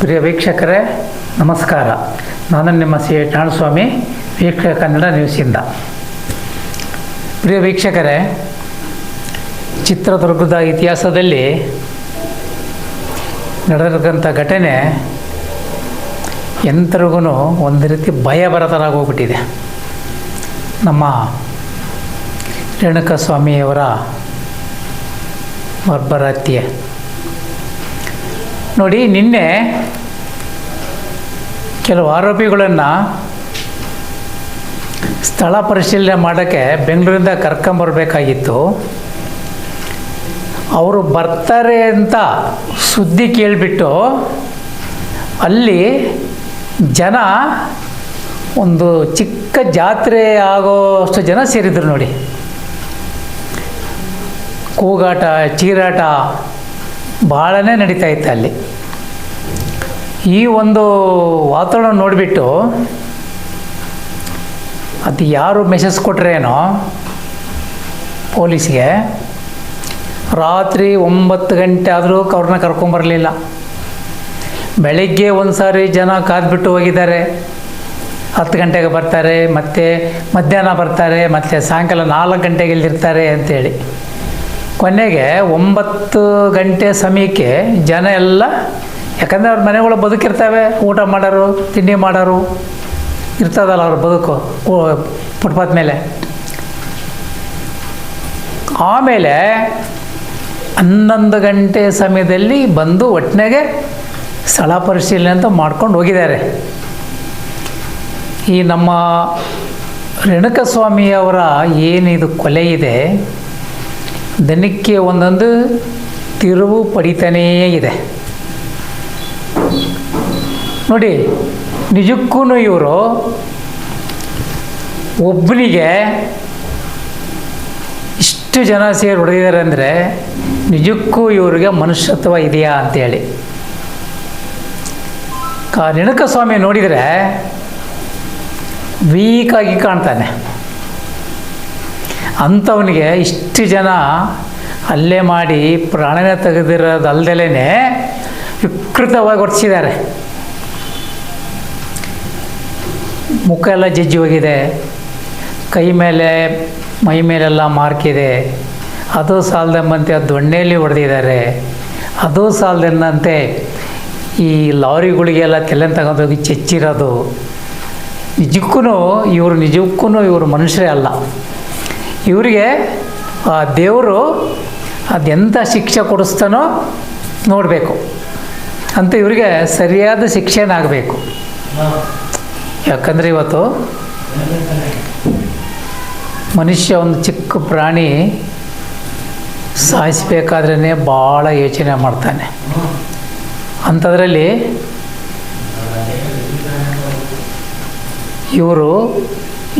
ಪ್ರಿಯ ವೀಕ್ಷಕರೇ ನಮಸ್ಕಾರ. ನಾನು ನಿಮ್ಮ ಸಿ ಠಾಣಸ್ವಾಮಿ, ವೀಕ್ಷಕ ಕನ್ನಡ ನ್ಯೂಸಿಂದ. ಪ್ರಿಯ ವೀಕ್ಷಕರೇ, ಚಿತ್ರದುರ್ಗದ ಇತಿಹಾಸದಲ್ಲಿ ನಡೆದಿರ್ತಕ್ಕಂಥ ಘಟನೆ ಎಂಥರಿಗೂ ಒಂದು ರೀತಿ ಭಯ ಬರತರಾಗೋಗ್ಬಿಟ್ಟಿದೆ. ನಮ್ಮ ರೇಣುಕಾಸ್ವಾಮಿಯವರ ಬರ್ಬರ ಹತ್ಯೆ ನೋಡಿ. ನಿನ್ನೆ ಕೆಲವು ಆರೋಪಿಗಳನ್ನು ಸ್ಥಳ ಪರಿಶೀಲನೆ ಮಾಡೋಕ್ಕೆ ಬೆಂಗಳೂರಿಂದ ಕರ್ಕೊಂಬರ್ಬೇಕಾಗಿತ್ತು. ಅವರು ಬರ್ತಾರೆ ಅಂತ ಸುದ್ದಿ ಕೇಳಿಬಿಟ್ಟು ಅಲ್ಲಿ ಜನ ಒಂದು ಚಿಕ್ಕ ಜಾತ್ರೆ ಆಗೋಷ್ಟು ಜನ ಸೇರಿದ್ರು ನೋಡಿ. ಕೂಗಾಟ, ಚೀರಾಟ ಭಾಳನೇ ನಡೀತಾ ಇತ್ತು ಅಲ್ಲಿ. ಈ ಒಂದು ವಾತಾವರಣ ನೋಡಿಬಿಟ್ಟು ಅದು ಯಾರು ಮೆಸೇಜ್ ಕೊಟ್ರೇನೋ ಪೊಲೀಸ್ಗೆ, ರಾತ್ರಿ 9 ಗಂಟೆ ಆದರೂ ಅವ್ರನ್ನ ಕರ್ಕೊಂಬರಲಿಲ್ಲ. ಬೆಳಗ್ಗೆ ಒಂದು ಸಾರಿ ಜನ ಕಾದ್ಬಿಟ್ಟು ಹೋಗಿದ್ದಾರೆ, 10 ಗಂಟೆಗೆ ಬರ್ತಾರೆ, ಮತ್ತು ಮಧ್ಯಾಹ್ನ ಬರ್ತಾರೆ, ಮತ್ತು ಸಾಯಂಕಾಲ 4 ಗಂಟೆಗೆ ಇಲ್ಲಿರ್ತಾರೆ ಅಂಥೇಳಿ. ಕೊನೆಗೆ 9 ಗಂಟೆ ಸಮಯಕ್ಕೆ ಜನ ಎಲ್ಲ, ಯಾಕಂದರೆ ಅವ್ರ ಮನೆಗಳು ಬದುಕಿರ್ತವೆ, ಊಟ ಮಾಡೋರು, ತಿಂಡಿ ಮಾಡೋರು ಇರ್ತದಲ್ಲ ಅವ್ರ ಬದುಕು ಫುಟ್ಪಾತ್ ಮೇಲೆ. ಆಮೇಲೆ 11 ಗಂಟೆ ಸಮಯದಲ್ಲಿ ಬಂದು ಒಟ್ಟಿನಾಗೆ ಸ್ಥಳ ಪರಿಶೀಲನೆ ಅಂತ ಮಾಡ್ಕೊಂಡು ಹೋಗಿದ್ದಾರೆ. ಈ ನಮ್ಮ ರೇಣುಕಾಸ್ವಾಮಿಯವರ ಏನಿದು ಕೊಲೆ ಇದೆ, ದಿನಕ್ಕೆ ಒಂದೊಂದು ತಿರುವು ಪಡಿತಾನೇ ಇದೆ ನೋಡಿ. ನಿಜಕ್ಕೂ ಇವರು ಒಬ್ಬನಿಗೆ ಇಷ್ಟು ಜನ ಸೇರಿ ಹೊಡೆದಿದ್ದಾರೆ ಅಂದರೆ ನಿಜಕ್ಕೂ ಇವರಿಗೆ ಮನುಷ್ಯತ್ವ ಇದೆಯಾ ಅಂತೇಳಿ. ರೇಣುಕಾಸ್ವಾಮಿ ನೋಡಿದರೆ ವೀಕಾಗಿ ಕಾಣ್ತಾನೆ. ಅಂಥವನಿಗೆ ಇಷ್ಟು ಜನ ಹಲ್ಲೆ ಮಾಡಿ ಪ್ರಾಣನೇ ತೆಗೆದಿರೋದಲ್ದಲೇ ವಿಕೃತವಾಗಿ ಹೊರಟಿಸಿದ್ದಾರೆ. ಮುಖ ಎಲ್ಲ ಜಜ್ಜಿ ಹೋಗಿದೆ, ಕೈ ಮೇಲೆ ಮೈ ಮೇಲೆಲ್ಲ ಮಾರ್ಕಿದೆ. ಅದು ಸಾಲದೆಂಬಂತೆ ದೊಣ್ಣೆಯಲ್ಲಿ ಹೊಡೆದಿದ್ದಾರೆ. ಅದು ಸಾಲದೆನ್ನಂತೆ ಈ ಲಾರಿಗಳಿಗೆಲ್ಲ ತೆಲೆನ ತಗೊಂಡೋಗಿ ಚೆಚ್ಚಿರೋದು. ನಿಜಕ್ಕೂ ಇವರು ಮನುಷ್ಯರೇ ಅಲ್ಲ. ಇವರಿಗೆ ಆ ದೇವರು ಅದೆಂಥ ಶಿಕ್ಷೆ ಕೊಡಿಸ್ತಾನೋ ನೋಡಬೇಕು ಅಂತ ಇವರಿಗೆ ಸರಿಯಾದ ಶಿಕ್ಷೆನೇ ಆಗಬೇಕು. ಯಾಕಂದರೆ ಇವತ್ತು ಮನುಷ್ಯ ಒಂದು ಚಿಕ್ಕ ಪ್ರಾಣಿ ಸಾಯಿಸಬೇಕಾದ್ರೇ ಭಾಳ ಯೋಚನೆ ಮಾಡ್ತಾನೆ. ಅಂಥದ್ರಲ್ಲಿ ಇವರು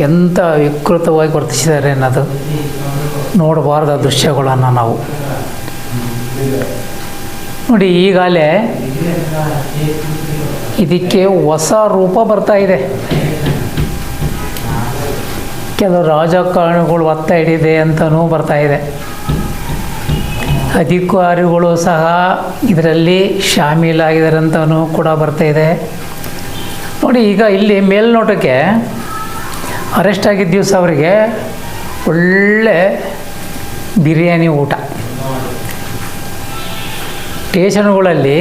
ಎಂಥ ವಿಕೃತವಾಗಿ ವರ್ತಿಸಿದ್ದಾರೆ ಅನ್ನೋದು ನೋಡಬಾರ್ದ ದೃಶ್ಯಗಳನ್ನು ನಾವು ನೋಡಿ. ಈಗಾಗಲೇ ಇದಕ್ಕೆ ಹೊಸ ರೂಪ ಬರ್ತಾ ಇದೆ. ಕೆಲವು ರಾಜಕಾರಣಿಗಳು ಒತ್ತ ಹಿಡಿದೆ ಅಂತಲೂ ಬರ್ತಾ ಇದೆ. ಅಧಿಕಾರಿಗಳು ಸಹ ಇದರಲ್ಲಿ ಶಾಮೀಲಾಗಿದ್ದಾರೆ ಅಂತಲೂ ಕೂಡ ಬರ್ತಾ ಇದೆ ನೋಡಿ. ಈಗ ಇಲ್ಲಿ ಮೇಲ್ನೋಟಕ್ಕೆ ಅರೆಸ್ಟ್ ಆಗಿದ್ದ ದಿವಸ ಅವರಿಗೆ ಒಳ್ಳೆ ಬಿರಿಯಾನಿ ಊಟ, ಸ್ಟೇಷನ್ಗಳಲ್ಲಿ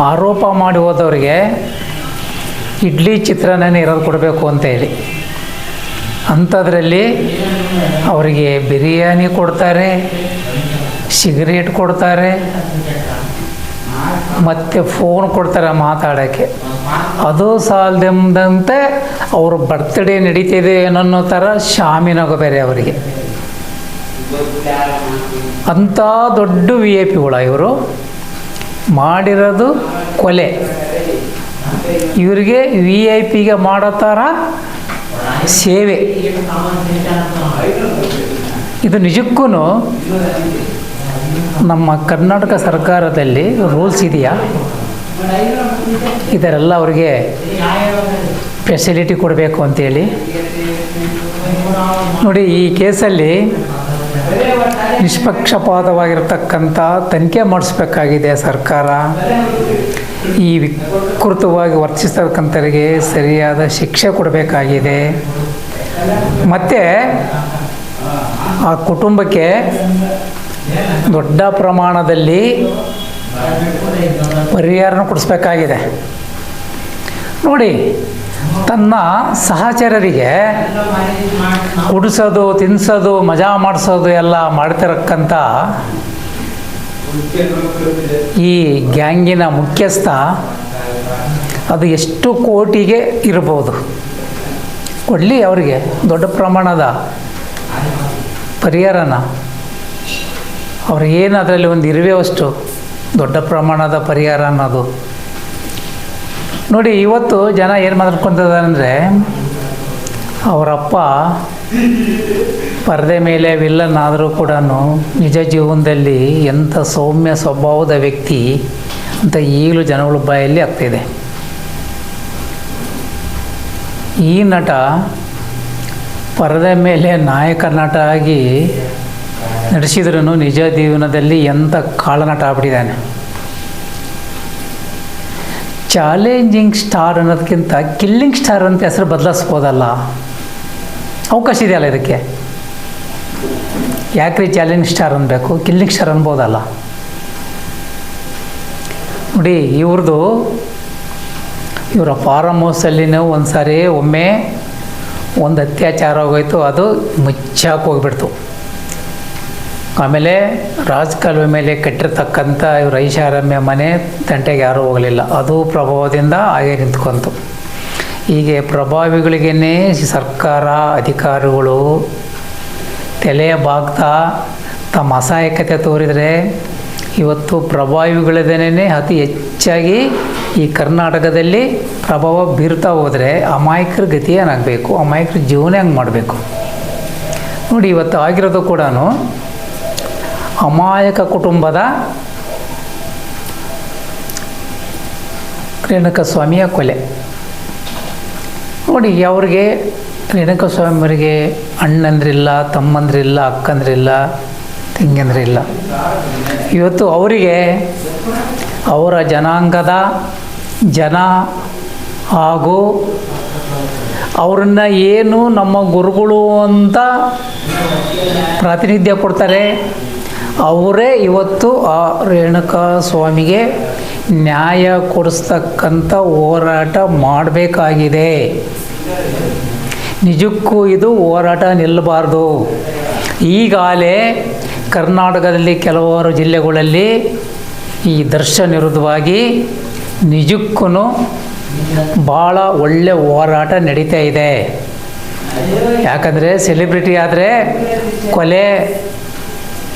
ಆರೋಪ ಮಾಡಿ ಹೋದವರಿಗೆ ಇಡ್ಲಿ ಚಿತ್ರಾನ್ನ ಇರೋದು ಕೊಡಬೇಕು ಅಂತ ಹೇಳಿ, ಅಂಥದ್ರಲ್ಲಿ ಅವರಿಗೆ ಬಿರಿಯಾನಿ ಕೊಡ್ತಾರೆ, ಸಿಗರೇಟ್ ಕೊಡ್ತಾರೆ, ಮತ್ತು ಫೋನ್ ಕೊಡ್ತಾರೆ ಮಾತಾಡೋಕ್ಕೆ. ಅದು ಸಾಲದೆಂಬಂತೆ ಅವರು ಬರ್ತ್ಡೇ ನಡೀತಿದೆ ಅನ್ನೋ ಥರ ಶಾಮೀನಾಗೋ ಬೇರೆ ಅವರಿಗೆ. ಅಂಥ ದೊಡ್ಡ VIP ಇವರು ಮಾಡಿರೋದು ಕೊಲೆ. ಇವರಿಗೆ VIP ಮಾಡೋ ಥರ ಸೇವೆ. ಇದು ನಿಜಕ್ಕೂ ನಮ್ಮ ಕರ್ನಾಟಕ ಸರ್ಕಾರದಲ್ಲಿ ರೂಲ್ಸ್ ಇದೆಯಾ? ಇದರೆಲ್ಲ ಅವರಿಗೆ ಫೆಸಿಲಿಟಿ ಕೊಡಬೇಕು ಅಂತೇಳಿ ನೋಡಿ. ಈ ಕೇಸಲ್ಲಿ ನಿಷ್ಪಕ್ಷಪಾತವಾಗಿರತಕ್ಕಂಥ ತನಿಖೆ ಮಾಡಿಸ್ಬೇಕಾಗಿದೆ ಸರ್ಕಾರ. ಈ ವಿಕೃತವಾಗಿ ವರ್ತಿಸ್ತಕ್ಕಂಥವರಿಗೆ ಸರಿಯಾದ ಶಿಕ್ಷೆ ಕೊಡಬೇಕಾಗಿದೆ. ಮತ್ತು ಆ ಕುಟುಂಬಕ್ಕೆ ದೊಡ್ಡ ಪ್ರಮಾಣದಲ್ಲಿ ಪರಿಹಾರನ ಕೊಡಿಸ್ಬೇಕಾಗಿದೆ. ನೋಡಿ, ತನ್ನ ಸಹಚರರಿಗೆ ಕುಡಿಸೋದು, ತಿನ್ನಿಸೋದು, ಮಜಾ ಮಾಡಿಸೋದು ಎಲ್ಲ ಮಾಡ್ತಿರಕ್ಕಂಥ ಈ ಗ್ಯಾಂಗಿನ ಮುಖ್ಯಸ್ಥ ಅದು ಎಷ್ಟು ಕೋಟಿಗೆ ಇರ್ಬೋದು. ಕೊಡಲಿ ಅವರಿಗೆ ದೊಡ್ಡ ಪ್ರಮಾಣದ ಪರಿಹಾರನ. ಅವ್ರಿಗೇನು ಅದರಲ್ಲಿ ಒಂದು ಇರುವೆವಷ್ಟು ದೊಡ್ಡ ಪ್ರಮಾಣದ ಪರಿಹಾರ ಅನ್ನೋದು. ನೋಡಿ, ಇವತ್ತು ಜನ ಏನು ಮಾತಾಡ್ಕೊತಿದ್ದಾರೆ ಅಂದರೆ, ಅವರಪ್ಪ ಪರದೆ ಮೇಲೆ ವಿಲ್ಲನ್ ಆದರೂ ಕೂಡ ನಿಜ ಜೀವನದಲ್ಲಿ ಎಂಥ ಸೌಮ್ಯ ಸ್ವಭಾವದ ವ್ಯಕ್ತಿ ಅಂತ ಈಗಲೂ ಜನಗಳ ಬಾಯಲ್ಲಿ ಆಗ್ತಾಯಿದೆ. ಈ ನಟ ಪರದೆ ಮೇಲೆ ನಾಯಕ ನಟ ಆಗಿ ನಡೆಸಿದ್ರೂ ನಿಜ ಜೀವನದಲ್ಲಿ ಎಂಥ ಕಾಳನಟ ಆಗ್ಬಿಟ್ಟಿದ್ದಾನೆ. ಚಾಲೆಂಜಿಂಗ್ ಸ್ಟಾರ್ ಅನ್ನೋದಕ್ಕಿಂತ ಕಿಲ್ಲಿಂಗ್ ಸ್ಟಾರ್ ಅಂತ ಹೆಸರು ಬದಲಾಯಿಸ್ಬೋದಲ್ಲ, ಅವಕಾಶ ಇದೆಯಲ್ಲ ಇದಕ್ಕೆ. ಯಾಕ್ರಿ ಚಾಲೆಂಜಿಂಗ್ ಸ್ಟಾರ್ ಅನ್ಬೇಕು, ಕಿಲ್ಲಿಂಗ್ ಸ್ಟಾರ್ ಅನ್ಬೋದಲ್ಲ. ನೋಡಿ, ಇವರ ಫಾರಮ್ ಹೌಸಲ್ಲಿನೂ ಒಮ್ಮೆ ಒಂದು ಅತ್ಯಾಚಾರ ಆಗೋಯ್ತು, ಅದು ಮುಚ್ಚಾಕಿ ಹೋಗ್ಬಿಡ್ತು. ಆಮೇಲೆ ರಾಜಕಾಲುವೆ ಮೇಲೆ ಕಟ್ಟಿರ್ತಕ್ಕಂಥ ಇವ್ರ ಐಷಾರಾಮ್ಯ ಮನೆ ತಂಟೆಗೆ ಯಾರೂ ಹೋಗಲಿಲ್ಲ, ಅದು ಪ್ರಭಾವದಿಂದ ಹಾಗೆ ನಿಂತ್ಕೊಂತು. ಹೀಗೆ ಪ್ರಭಾವಿಗಳಿಗೇ ಸರ್ಕಾರ ಅಧಿಕಾರಿಗಳು ತಲೆಯ ಬಾಗ್ತಾ ತಮ್ಮ ಅಸಹಾಯಕತೆ ತೋರಿದರೆ ಇವತ್ತು ಪ್ರಭಾವಿಗಳದೇನೇ ಅತಿ ಹೆಚ್ಚಾಗಿ ಈ ಕರ್ನಾಟಕದಲ್ಲಿ ಪ್ರಭಾವ ಬೀರ್ತಾ ಹೋದರೆ ಅಮಾಯಕರ ಗತಿ ಏನಾಗಬೇಕು, ಅಮಾಯಕರ ಜೀವನ ಹೆಂಗೆ ಮಾಡಬೇಕು. ನೋಡಿ, ಇವತ್ತು ಆಗಿರೋದು ಕೂಡ ಅಮಾಯಕ ಕುಟುಂಬದ ರೇಣುಕಾಸ್ವಾಮಿಯ ಕೊಲೆ. ನೋಡಿ, ಅವ್ರಿಗೆ ರೇಣುಕಾಸ್ವಾಮಿಯವರಿಗೆ ಅಣ್ಣಂದ್ರಿಲ್ಲ, ತಮ್ಮಂದ್ರಿಲ್ಲ, ಅಕ್ಕಂದ್ರಿಲ್ಲ, ತಂಗಿಯಂದ್ರಿಲ್ಲ. ಇವತ್ತು ಅವರಿಗೆ ಅವರ ಜನಾಂಗದ ಜನ ಹಾಗೂ ಅವ್ರನ್ನ ಏನು ನಮ್ಮ ಗುರುಗಳು ಅಂತ ಪ್ರಾತಿನಿಧ್ಯ ಕೊಡ್ತಾರೆ, ಅವರೇ ಇವತ್ತು ಆ ರೇಣುಕಾಸ್ವಾಮಿಗೆ ನ್ಯಾಯ ಕೊಡಿಸ್ತಕ್ಕಂಥ ಹೋರಾಟ ಮಾಡಬೇಕಾಗಿದೆ. ನಿಜಕ್ಕೂ ಇದು ಹೋರಾಟ ನಿಲ್ಲಬಾರ್ದು. ಈಗಾಗಲೇ ಕರ್ನಾಟಕದಲ್ಲಿ ಕೆಲವಾರು ಜಿಲ್ಲೆಗಳಲ್ಲಿ ಈ ದರ್ಶನ ವಿರುದ್ಧವಾಗಿ ನಿಜಕ್ಕೂ ಭಾಳ ಒಳ್ಳೆ ಹೋರಾಟ ನಡೀತಾ ಇದೆ. ಯಾಕಂದರೆ ಸೆಲೆಬ್ರಿಟಿ ಆದರೆ ಕೊಲೆ,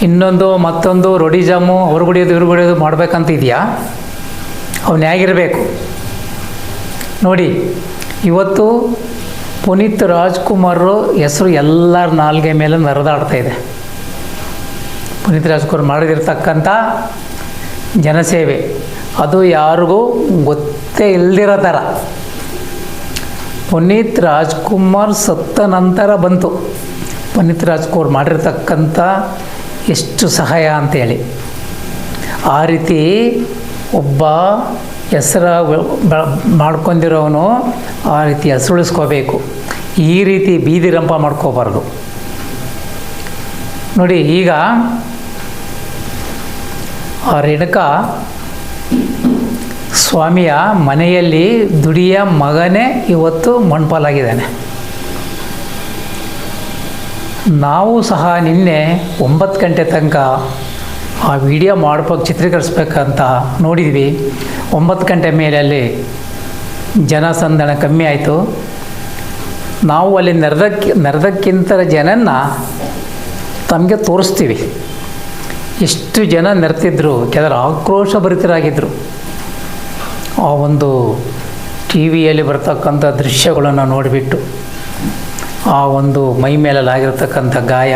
ಇನ್ನೊಂದು ಮತ್ತೊಂದು ರೊಡಿಸಮು, ಹೊರಗುಡಿಯೋದು ಇವ್ರುಗುಡಿಯೋದು ಮಾಡಬೇಕಂತ ಇದೆಯಾ? ಅವನು ಹೇಗಿರಬೇಕು ನೋಡಿ. ಇವತ್ತು ಪುನೀತ್ ರಾಜ್ಕುಮಾರ್ ಹೆಸರು ಎಲ್ಲರ ನಾಲ್ಗೆ ಮೇಲೆ ನರದಾಡ್ತಾ ಇದೆ. ಪುನೀತ್ ರಾಜ್ಕುಮಾರ್ ಮಾಡಿದಿರ್ತಕ್ಕಂಥ ಜನಸೇವೆ ಅದು ಯಾರಿಗೂ ಗೊತ್ತೇ ಇಲ್ದಿರೋ ಥರ. ಪುನೀತ್ ರಾಜ್ಕುಮಾರ್ ಸತ್ತ ನಂತರ ಬಂತು ಪುನೀತ್ ರಾಜ್ಕುಮಾರ್ ಮಾಡಿರ್ತಕ್ಕಂಥ ಎಷ್ಟು ಸಹಾಯ ಅಂತೇಳಿ. ಆ ರೀತಿ ಒಬ್ಬ ಹೆಸರು ಮಾಡ್ಕೊಂಡಿರೋನು ಆ ರೀತಿ ಹೆಸರುಳಿಸ್ಕೋಬೇಕು. ಈ ರೀತಿ ಬೀದಿ ರಂಪ ಮಾಡ್ಕೋಬಾರ್ದು. ನೋಡಿ, ಈಗ ಆ ರೇಣುಕಾ ಸ್ವಾಮಿಯ ಮನೆಯಲ್ಲಿ ದುಡಿಯ ಮಗನೇ ಇವತ್ತು ಮಣ್ಪಾಲಾಗಿದ್ದಾನೆ. ನಾವು ಸಹ ನಿನ್ನೆ 9 ಗಂಟೆ ತನಕ ಆ ವಿಡಿಯೋ ಚಿತ್ರೀಕರಿಸ್ಬೇಕಂತ ನೋಡಿದ್ವಿ. 9 ಗಂಟೆ ಮೇಲೆ ಅಲ್ಲಿ ಜನಸಂದಣ ಕಮ್ಮಿ ಆಯಿತು. ನಾವು ಅಲ್ಲಿ ನೆರೆದಕ್ಕಿಂತ ಜನನ್ನ ತಮಗೆ ತೋರಿಸ್ತೀವಿ. ಎಷ್ಟು ಜನ ನೆರೆತಿದ್ರು, ಕೆಲವರು ಆಕ್ರೋಶಭರಿತರಾಗಿದ್ದರು. ಆ ಒಂದು ಟಿ ವಿಯಲ್ಲಿ ಬರ್ತಕ್ಕಂಥ ದೃಶ್ಯಗಳನ್ನು ನೋಡಿಬಿಟ್ಟು, ಆ ಒಂದು ಮೈ ಮೇಲೆಲ್ಲ ಆಗಿರ್ತಕ್ಕಂಥ ಗಾಯ,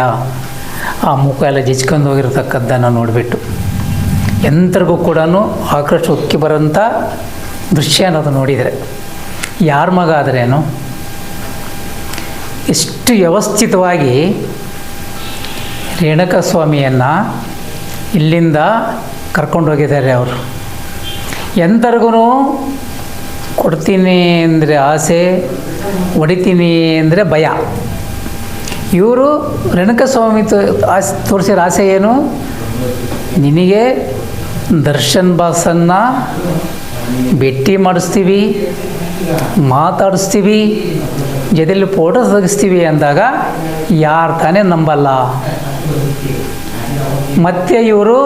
ಆ ಮುಖ ಎಲ್ಲ ಜಿಚ್ಕೊಂಡು ಹೋಗಿರ್ತಕ್ಕದ್ದನ್ನು ನೋಡಿಬಿಟ್ಟು ಎಂಥರಿಗೂ ಕೂಡ ಆಕ್ರೋಶ ಉಕ್ಕಿ ಬರೋಂಥ ದೃಶ್ಯ ಅನ್ನೋದು ನೋಡಿದರೆ, ಯಾರ ಮಗ ಆದರೇನು ಎಷ್ಟು ವ್ಯವಸ್ಥಿತವಾಗಿ ರೇಣುಕ ಸ್ವಾಮಿಯನ್ನು ಇಲ್ಲಿಂದ ಕರ್ಕೊಂಡೋಗಿದ್ದಾರೆ ಅವರು. ಎಂಥರಿಗೂ ಕೊಡ್ತೀನಿ ಅಂದರೆ ಆಸೆ, ಹೊಡಿತೀನಿ ಅಂದರೆ ಭಯ. ಇವರು ರೇಣುಕ ಸ್ವಾಮಿ ತೋರಿಸಿರೋ ಆಸೆ ಏನು? ನಿನಗೆ ದರ್ಶನ್ ಬಾಸನ್ನು ಭೇಟಿ ಮಾಡಿಸ್ತೀವಿ, ಮಾತಾಡಿಸ್ತೀವಿ, ಜೊತೆಯಲ್ಲಿ ಫೋಟೋ ತೆಗಿಸ್ತೀವಿ ಅಂದಾಗ ಯಾರು ತಾನೇ ನಂಬಲ್ಲ. ಮತ್ತು ಇವರು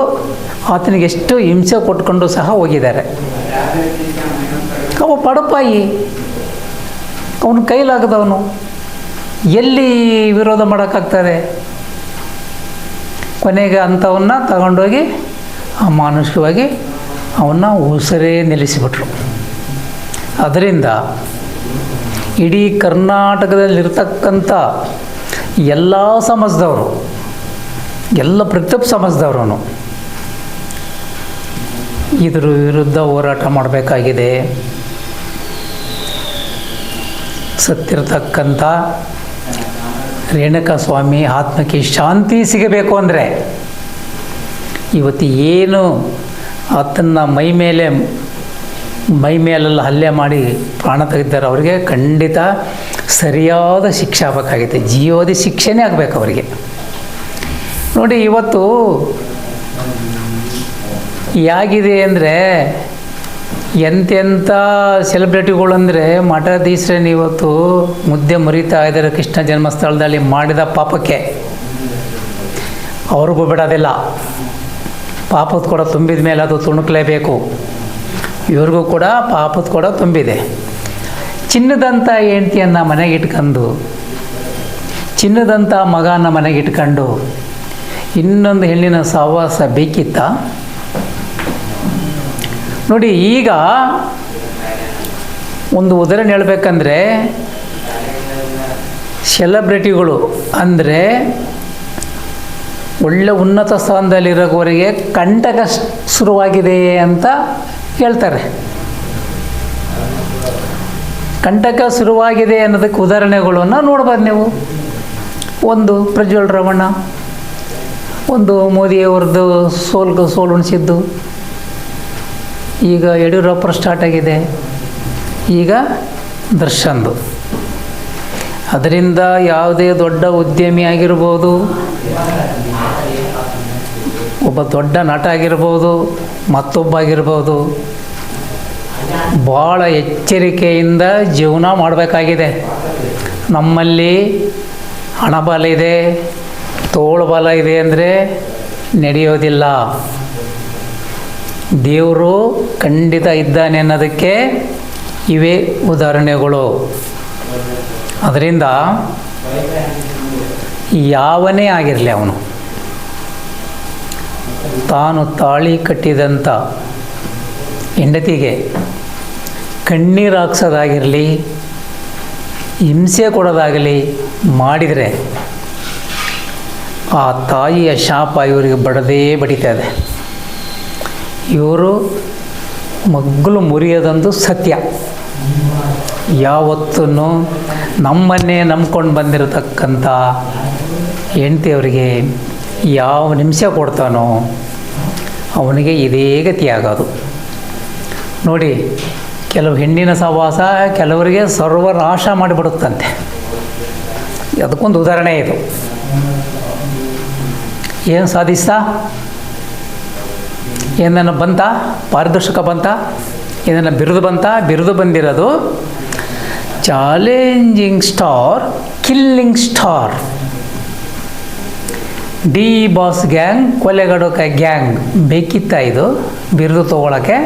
ಆತನಿಗೆ ಎಷ್ಟು ಹಿಂಸೆ ಕೊಟ್ಕೊಂಡು ಸಹ ಹೋಗಿದ್ದಾರೆ. ಅವ ಪಡಪಾಯಿ, ಅವನ ಕೈಲಾಗದವನು, ಎಲ್ಲಿ ವಿರೋಧ ಮಾಡೋಕ್ಕಾಗ್ತದೆ? ಕೊನೆಗೆ ಅಂಥವನ್ನ ತಗೊಂಡೋಗಿ ಅಮಾನುಷವಾಗಿ ಅವನ್ನ ಉಸಿರೇ ನಿಲ್ಲಿಸಿಬಿಟ್ರು. ಅದರಿಂದ ಇಡೀ ಕರ್ನಾಟಕದಲ್ಲಿರ್ತಕ್ಕಂಥ ಎಲ್ಲ ಸಮಾಜದವರು, ಎಲ್ಲ ಪ್ರತಿಯೊಬ್ಬ ಸಮಾಜದವರು ಇದ್ರ ವಿರುದ್ಧ ಹೋರಾಟ ಮಾಡಬೇಕಾಗಿದೆ. ಸತ್ತಿರತಕ್ಕಂಥ ರೇಣುಕ ಸ್ವಾಮಿ ಆತ್ಮಕ್ಕೆ ಶಾಂತಿ ಸಿಗಬೇಕು ಅಂದರೆ ಇವತ್ತು ಏನು ಆತನ ಮೈ ಮೇಲೆಲ್ಲ ಹಲ್ಲೆ ಮಾಡಿ ಪ್ರಾಣ ತೆಗೆದಿದ್ದಾರೆ, ಅವರಿಗೆ ಖಂಡಿತ ಸರಿಯಾದ ಶಿಕ್ಷೆ ಆಗಬೇಕಾಗಿದೆ. ಜೀವೋದಿ ಶಿಕ್ಷೆನೇ ಆಗಬೇಕು ಅವರಿಗೆ. ನೋಡಿ, ಇವತ್ತು ಹೇಗಿದೆ ಅಂದರೆ ಎಂತೆಂಥ ಸೆಲೆಬ್ರಿಟಿಗಳಂದರೆ ಮಠಾಧೀಶರನ್ನು ಇವತ್ತು ಮುದ್ದೆ ಮುರಿತಾ ಇದ್ದಾರೆ ಕೃಷ್ಣ ಜನ್ಮಸ್ಥಳದಲ್ಲಿ ಮಾಡಿದ ಪಾಪಕ್ಕೆ. ಅವ್ರಿಗೂ ಬಿಡೋದಿಲ್ಲ. ಪಾಪದ ಕೂಡ ತುಂಬಿದ ಮೇಲೆ ಅದು ತುಣುಕಲೇಬೇಕು. ಇವ್ರಿಗೂ ಕೂಡ ಪಾಪದ ಕೂಡ ತುಂಬಿದೆ. ಚಿನ್ನದಂಥ ಹೆಂಡತಿಯನ್ನು ಮನೆಗಿಟ್ಕೊಂಡು, ಚಿನ್ನದಂಥ ಮಗನ ಮನೆಗಿಟ್ಕೊಂಡು ಇನ್ನೊಂದು ಹೆಣ್ಣಿನ ಸಹವಾಸ ಬೇಕಿತ್ತ? ನೋಡಿ, ಈಗ ಒಂದು ಉದಾಹರಣೆ ಹೇಳಬೇಕಂದ್ರೆ, ಸೆಲೆಬ್ರಿಟಿಗಳು ಅಂದರೆ ಒಳ್ಳೆ ಉನ್ನತ ಸ್ಥಾನದಲ್ಲಿರೋವರಿಗೆ ಕಂಟಕ ಶುರುವಾಗಿದೆ ಅಂತ ಹೇಳ್ತಾರೆ. ಕಂಟಕ ಶುರುವಾಗಿದೆ ಅನ್ನೋದಕ್ಕೆ ಉದಾಹರಣೆಗಳನ್ನು ನೋಡ್ಬೋದು ನೀವು. ಒಂದು ಪ್ರಜ್ವಲ್ ರೇವಣ್ಣ, ಒಂದು ಮೋದಿಯವ್ರದ್ದು ಸೋಲುಣಿಸಿದ್ದು, ಈಗ ಯಡಿಯೂರಪ್ಪರ ಸ್ಟಾರ್ಟ್ ಆಗಿದೆ, ಈಗ ದರ್ಶನ್ದು. ಅದರಿಂದ ಯಾವುದೇ ದೊಡ್ಡ ಉದ್ಯಮಿ ಆಗಿರ್ಬೋದು, ಒಬ್ಬ ದೊಡ್ಡ ನಟ ಆಗಿರ್ಬೋದು, ಮತ್ತೊಬ್ಬ ಆಗಿರ್ಬೋದು, ಭಾಳ ಎಚ್ಚರಿಕೆಯಿಂದ ಜೀವನ ಮಾಡಬೇಕಾಗಿದೆ. ನಮ್ಮಲ್ಲಿ ಹಣಬಲ ಇದೆ, ತೋಳ್ಬಲ ಇದೆ ಅಂದರೆ ನಡೆಯೋದಿಲ್ಲ. ದೇವರು ಖಂಡಿತ ಇದ್ದಾನೆ ಅನ್ನೋದಕ್ಕೆ ಇವೇ ಉದಾಹರಣೆಗಳು. ಅದರಿಂದ ಯಾವನೇ ಆಗಿರಲಿ, ಅವನು ತಾನು ತಾಳಿ ಕಟ್ಟಿದಂಥ ಹೆಂಡತಿಗೆ ಕಣ್ಣೀರು ಹಾಕ್ಸೋದಾಗಿರಲಿ, ಹಿಂಸೆ ಕೊಡೋದಾಗಲಿ ಮಾಡಿದರೆ ಆ ತಾಯಿಯ ಶಾಪ ಇವರಿಗೆ ಬಡದೇ ಬಡಿತಾ ಇದೆ. ಇವರು ಮಗ್ಗಲು ಮುರಿಯೋದೊಂದು ಸತ್ಯ. ಯಾವತ್ತೂ ನಮ್ಮನ್ನೇ ನಂಬ್ಕೊಂಡು ಬಂದಿರತಕ್ಕಂಥ ಹೆಂಡತಿಯವರಿಗೆ ಯಾವ ಹಿಂಸೆ ಕೊಡ್ತಾನೋ ಅವನಿಗೆ ಇದೇ ಗತಿ ಆಗೋದು. ನೋಡಿ, ಕೆಲವು ಹೆಣ್ಣಿನ ಸಹವಾಸ ಕೆಲವರಿಗೆ ಸರ್ವನಾಶ ಮಾಡಿಬಿಡುತ್ತಂತೆ. ಅದಕ್ಕೊಂದು ಉದಾಹರಣೆ ಇದು. ಏನು ಸಾಧಿಸ್ತಾ? ಏನನ್ನ ಬಂತ? ಪಾರಿತೋಷಿಕ ಬಂತ? ಏನನ್ನ ಬಿರುದು ಬಂತ? ಬಿರುದು ಬಂದಿರೋದು challenging star, killing star. D boss gang, ಕೊಲೆಗಡಕ ಗ್ಯಾಂಗ್ ಬೇಕಿತ್ತ ಇದು ಬಿರುದು ತೊಗೊಳಕ್ಕೆ?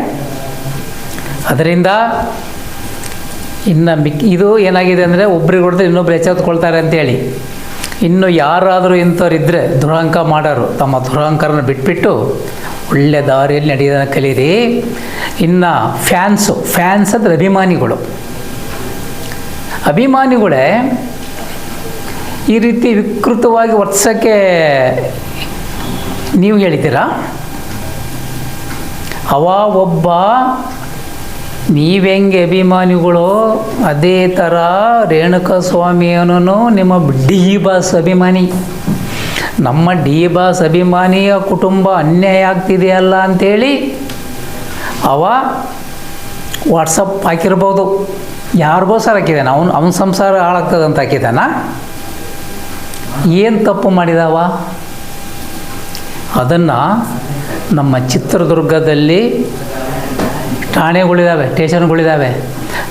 ಅದರಿಂದ ಇನ್ನು ಇದು ಏನಾಗಿದೆ ಅಂದರೆ, ಒಬ್ರಿಗೆ ಹೊಡೆದ್ರೆ ಇನ್ನೊಬ್ರು ಎಚ್ಚೆತ್ಕೊಳ್ತಾರೆ ಅಂತೇಳಿ, ಇನ್ನು ಯಾರಾದರೂ ಇಂಥವ್ರಿದ್ದರೆ ದುರಹಂಕ ಮಾಡೋರು ತಮ್ಮ ದುರಹಂಕಾರನ ಬಿಟ್ಬಿಟ್ಟು ಒಳ್ಳೆ ದಾರಿಯಲ್ಲಿ ನಡೆಯೋದನ್ನು ಕಲೀರಿ. ಇನ್ನು ಫ್ಯಾನ್ಸ್ ಅಂದರೆ ಅಭಿಮಾನಿಗಳೇ ಈ ರೀತಿ ವಿಕೃತವಾಗಿ ವರ್ತಿಸೋಕ್ಕೆ ನೀವು ಹೇಳಿದ್ದೀರಾ? ಒಬ್ಬ ನೀವೆಂಗೆ ಅಭಿಮಾನಿಗಳು ಅದೇ ಥರ ರೇಣುಕಾ ಸ್ವಾಮಿಯನೂ ನಿಮ್ಮ ಡಿ ಬಾಸ್ ಅಭಿಮಾನಿ. ನಮ್ಮ ಡಿ ಬಾಸ್ ಅಭಿಮಾನಿಯ ಕುಟುಂಬ ಅನ್ಯಾಯ ಆಗ್ತಿದೆಯಲ್ಲ ಅಂಥೇಳಿ ಅವ ವಾಟ್ಸಪ್ ಹಾಕಿರ್ಬೋದು, ಯಾರಿಗೋಸ್ಕರ ಹಾಕಿದ್ದಾನೆ, ಅವನ ಸಂಸಾರ ಹಾಳಾಗ್ತದಂತ ಹಾಕಿದ್ದಾನ? ಏನು ತಪ್ಪು ಮಾಡಿದವ? ಅದನ್ನು ನಮ್ಮ ಚಿತ್ರದುರ್ಗದಲ್ಲಿ ಠಾಣೆಗಳಿದ್ದಾವೆ, ಸ್ಟೇಷನ್ಗಳಿದ್ದಾವೆ.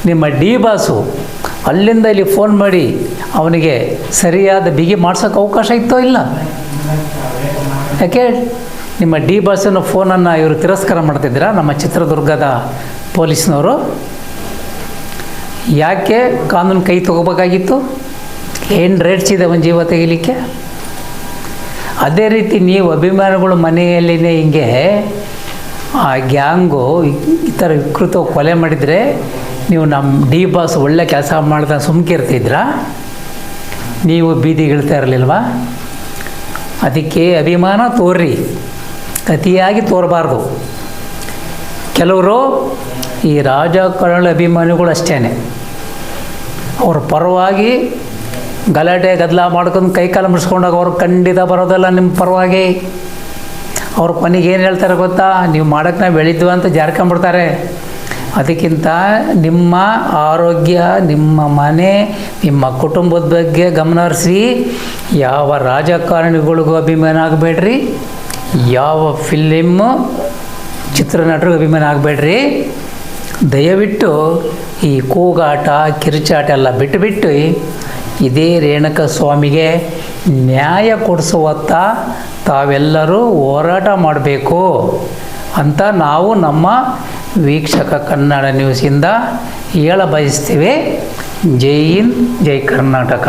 ನಿಮ್ಮ ಡಿ ಬಾಸು ಅಲ್ಲಿಂದ ಇಲ್ಲಿ ಫೋನ್ ಮಾಡಿ ಅವನಿಗೆ ಸರಿಯಾದ ಬಿಗಿ ಮಾಡ್ಸೋಕ್ಕೆ ಅವಕಾಶ ಇತ್ತೋ ಇಲ್ಲ? ಯಾಕೆ ನಿಮ್ಮ ಡಿ ಬಾಸಿನ ಫೋನನ್ನು ಇವರು ತಿರಸ್ಕಾರ ಮಾಡ್ತಿದ್ದೀರಾ ನಮ್ಮ ಚಿತ್ರದುರ್ಗದ ಪೊಲೀಸ್ನವರು? ಯಾಕೆ ಕಾನೂನು ಕೈ ತಗೋಬೇಕಾಗಿತ್ತು? ಏನು ರೇಟ್ಸ್ ಇದೆ ಒಂದು ಜೀವ ತೆಗಿಲಿಕ್ಕೆ? ಅದೇ ರೀತಿ ನೀವು ಅಭಿಮಾನಿಗಳು ಮನೆಯಲ್ಲಿನೇ ಹಿಂಗೆ ಆ ಗ್ಯಾಂಗು ಈ ಥರ ವಿಕೃತ ಕೊಲೆ ಮಾಡಿದರೆ ನೀವು ನಮ್ಮ ಡಿ ಬಾಸ್ ಒಳ್ಳೆ ಕೆಲಸ ಮಾಡ್ದ ಸುಮ್ಕಿರ್ತಿದ್ರಾ? ನೀವು ಬೀದಿಗಿಳ್ತಾ ಇರಲಿಲ್ವಾ? ಅದಕ್ಕೆ ಅಭಿಮಾನ ತೋರ್ರಿ, ಅತಿಯಾಗಿ ತೋರಬಾರ್ದು. ಕೆಲವರು ಈ ರಾಜಕಾರಣ ಅಭಿಮಾನಿಗಳು ಅಷ್ಟೇ, ಅವ್ರ ಪರವಾಗಿ ಗಲಾಟೆ ಗದ್ದಲ ಮಾಡ್ಕೊಂಡು ಕೈಕಾಲು ಮುಡಿಸ್ಕೊಂಡಾಗ ಅವ್ರು ಖಂಡಿತ ಬರೋದಲ್ಲ ನಿಮ್ಮ ಪರವಾಗಿ. ಅವ್ರ ಕೊನೆಗೆ ಏನು ಹೇಳ್ತಾರೆ ಗೊತ್ತಾ? ನೀವು ಮಾಡೋಕ್ಕೆ ನಾವು ಬೆಳಿದ್ವು ಅಂತ ಜಾರ್ಕೊಂಡ್ಬಿಡ್ತಾರೆ. ಅದಕ್ಕಿಂತ ನಿಮ್ಮ ಆರೋಗ್ಯ, ನಿಮ್ಮ ಮನೆ, ನಿಮ್ಮ ಕುಟುಂಬದ ಬಗ್ಗೆ ಗಮನ ಹರಿಸಿ. ಯಾವ ರಾಜಕಾರಣಿಗಳಿಗೂ ಅಭಿಮಾನ ಆಗಬೇಡ್ರಿ, ಯಾವ ಫಿಲ್ಮು ಚಿತ್ರನಟರಿಗೂ ಅಭಿಮಾನ ಆಗಬೇಡ್ರಿ. ದಯವಿಟ್ಟು ಈ ಕೂಗಾಟ ಕಿರುಚಾಟ ಎಲ್ಲ ಬಿಟ್ಟು ಇದೇ ರೇಣುಕ ಸ್ವಾಮಿಗೆ ನ್ಯಾಯ ಕೊಡಿಸುವತ್ತ ತಾವೆಲ್ಲರೂ ಹೋರಾಟ ಮಾಡಬೇಕು ಅಂತ ನಾವು ನಮ್ಮ ವೀಕ್ಷಕ ಕನ್ನಡ ನ್ಯೂಸಿಂದ ಹೇಳ ಬಯಸ್ತೀವಿ. ಜೈ ಹಿಂದ್, ಜೈ ಕರ್ನಾಟಕ.